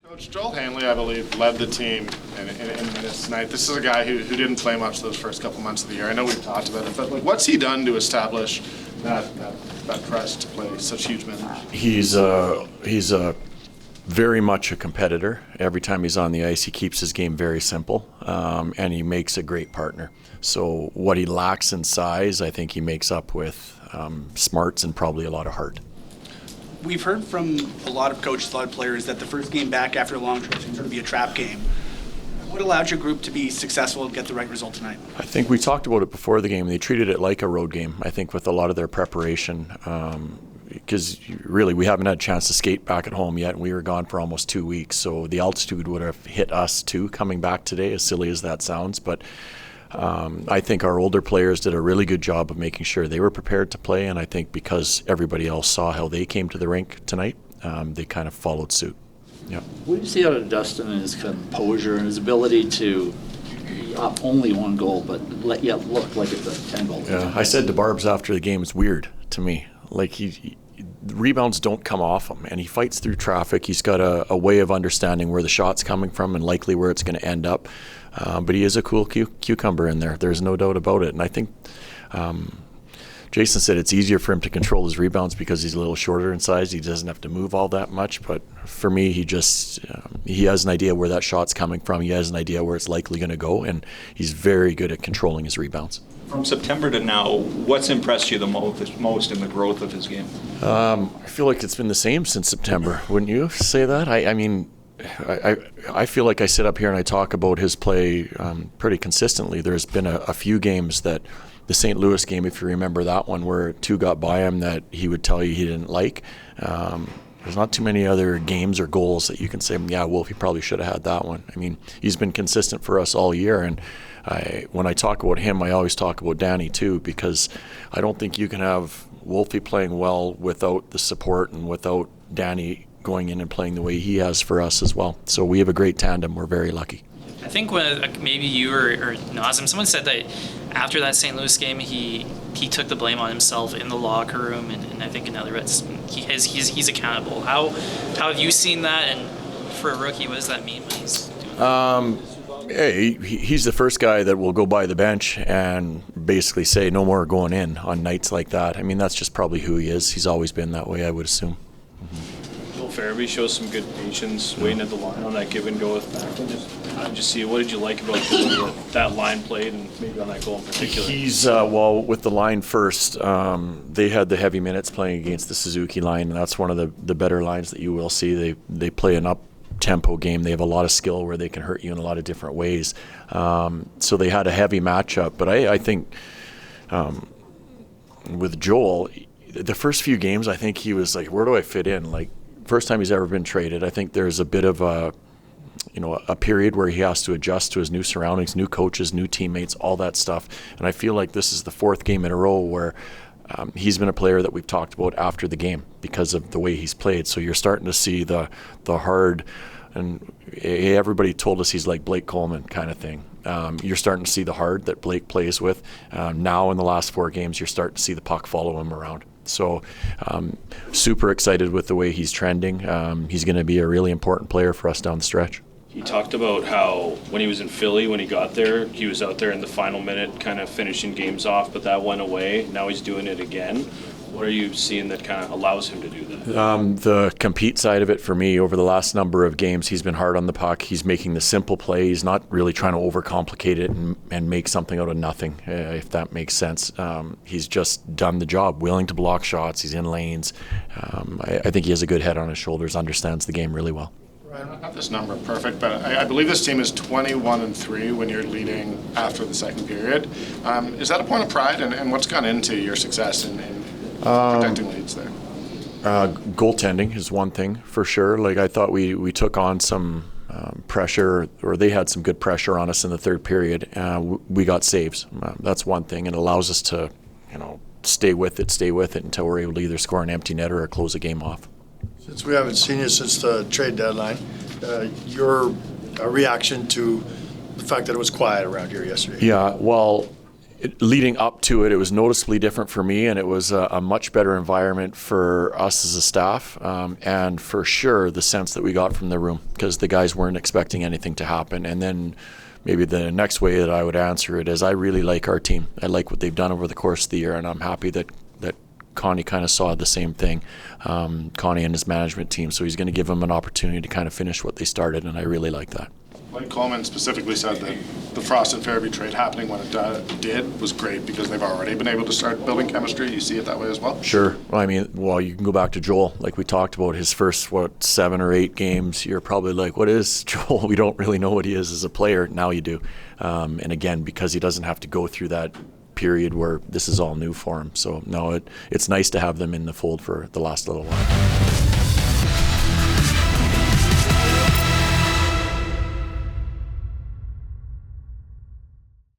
Coach Joel Hanley, I believe, led the team in minutes tonight. This is a guy who didn't play much those first couple months of the year. I know we've talked about it, but what's he done to establish that press to play such huge minutes? He's very much a competitor. Every time he's on the ice, he keeps his game very simple, and he makes a great partner. So what he lacks in size, I think he makes up with smarts and probably a lot of heart. We've heard from a lot of coaches, a lot of players, that the first game back after a long trip is going to be a trap game. What allowed your group to be successful and get the right result tonight? I think we talked about it before the game. They treated it like a road game, I think, with a lot of their preparation. Because really, we haven't had a chance to skate back at home yet, and we were gone for almost 2 weeks. So the altitude would have hit us too coming back today, as silly as that sounds. But I think our older players did a really good job of making sure they were prepared to play, and I think because everybody else saw how they came to the rink tonight, they kind of followed suit. Yeah. What do you see out of Dustin and his composure and his ability to be up only one goal, but yet look like it's a 10-goal game? Yeah, I said to Barb's after the game, it's weird to me. Like the rebounds don't come off him, and he fights through traffic. He's got a way of understanding where the shot's coming from and likely where it's going to end up. But he is a cool cucumber in there. There's no doubt about it. And I think Jason said it's easier for him to control his rebounds because he's a little shorter in size. He doesn't have to move all that much. But for me, he has an idea where that shot's coming from. He has an idea where it's likely going to go, and he's very good at controlling his rebounds. From September to now, what's impressed you the most in the growth of his game? I feel like it's been the same since September. Wouldn't you say that? I feel like I sit up here and I talk about his play pretty consistently. There's been a few games that the St. Louis game, if you remember that one, where two got by him that he would tell you he didn't like. There's not too many other games or goals that you can say, yeah, Wolf, he probably should have had that one. I mean, he's been consistent for us all year, and when I talk about him, I always talk about Danny too, because I don't think you can have Wolfie playing well without the support and without Danny going in and playing the way he has for us as well. So we have a great tandem. We're very lucky. I think when maybe you or Nazem, someone said that after that St. Louis game, he took the blame on himself in the locker room, and I think in other words, he's accountable. How have you seen that? And for a rookie, what does that mean when he's doing that? Hey, he's the first guy that will go by the bench and basically say no more going in on nights like that. I mean, that's just probably who he is. He's always been that way, I would assume. Joel Farabee shows some good patience waiting at the line on that give and go with Macklin. How did you see it? What did you like about that line played and maybe on that goal in particular? He's, with the line first, they had the heavy minutes playing against the Suzuki line, and that's one of the better lines that you will see. They play an up-tempo game. They have a lot of skill where they can hurt you in a lot of different ways. So they had a heavy matchup. But I think with Joel, the first few games, I think he was like, where do I fit in? Like, first time he's ever been traded. I think there's a bit of a period where he has to adjust to his new surroundings, new coaches, new teammates, all that stuff. And I feel like this is the fourth game in a row where he's been a player that we've talked about after the game because of the way he's played. So you're starting to see the hard, and everybody told us he's like Blake Coleman kind of thing. You're starting to see the hard that Blake plays with. Now in the last 4 games, you're starting to see the puck follow him around. So super excited with the way he's trending. He's going to be a really important player for us down the stretch. He talked about how when he was in Philly, when he got there, he was out there in the final minute kind of finishing games off, but that went away. Now he's doing it again. What are you seeing that kind of allows him to do that? The compete side of it for me, over the last number of games, he's been hard on the puck. He's making the simple play. He's not really trying to overcomplicate it and make something out of nothing, if that makes sense. He's just done the job, willing to block shots. He's in lanes. I think he has a good head on his shoulders, understands the game really well. Right, not this number perfect, but I believe this team is 21-3 when you're leading after the second period. Is that a point of pride, and what's gone into your success in protecting leads there? Goaltending is one thing for sure. Like, I thought we took on some pressure, or they had some good pressure on us in the third period. We got saves. That's one thing, and it allows us to, stay with it until we're able to either score an empty net or close a game off. Since we haven't seen you since the trade deadline, your reaction to the fact that it was quiet around here yesterday? Yeah, well, leading up to it, it was noticeably different for me, and it was a much better environment for us as a staff, and for sure the sense that we got from the room, because the guys weren't expecting anything to happen. And then maybe the next way that I would answer it is I really like our team. I like what they've done over the course of the year, and I'm happy that Connie kind of saw the same thing, Connie and his management team. So he's going to give them an opportunity to kind of finish what they started, and I really like that. Mike Coleman specifically said that the Frost and Fairview trade happening when it did was great because they've already been able to start building chemistry. You see it that way as well? Sure. Well, I mean, you can go back to Joel, like we talked about his first, 7 or 8 games. You're probably like, what is Joel? We don't really know what he is as a player. Now you do. And again, because he doesn't have to go through that period where this is all new for him. So no, it's nice to have them in the fold for the last little while.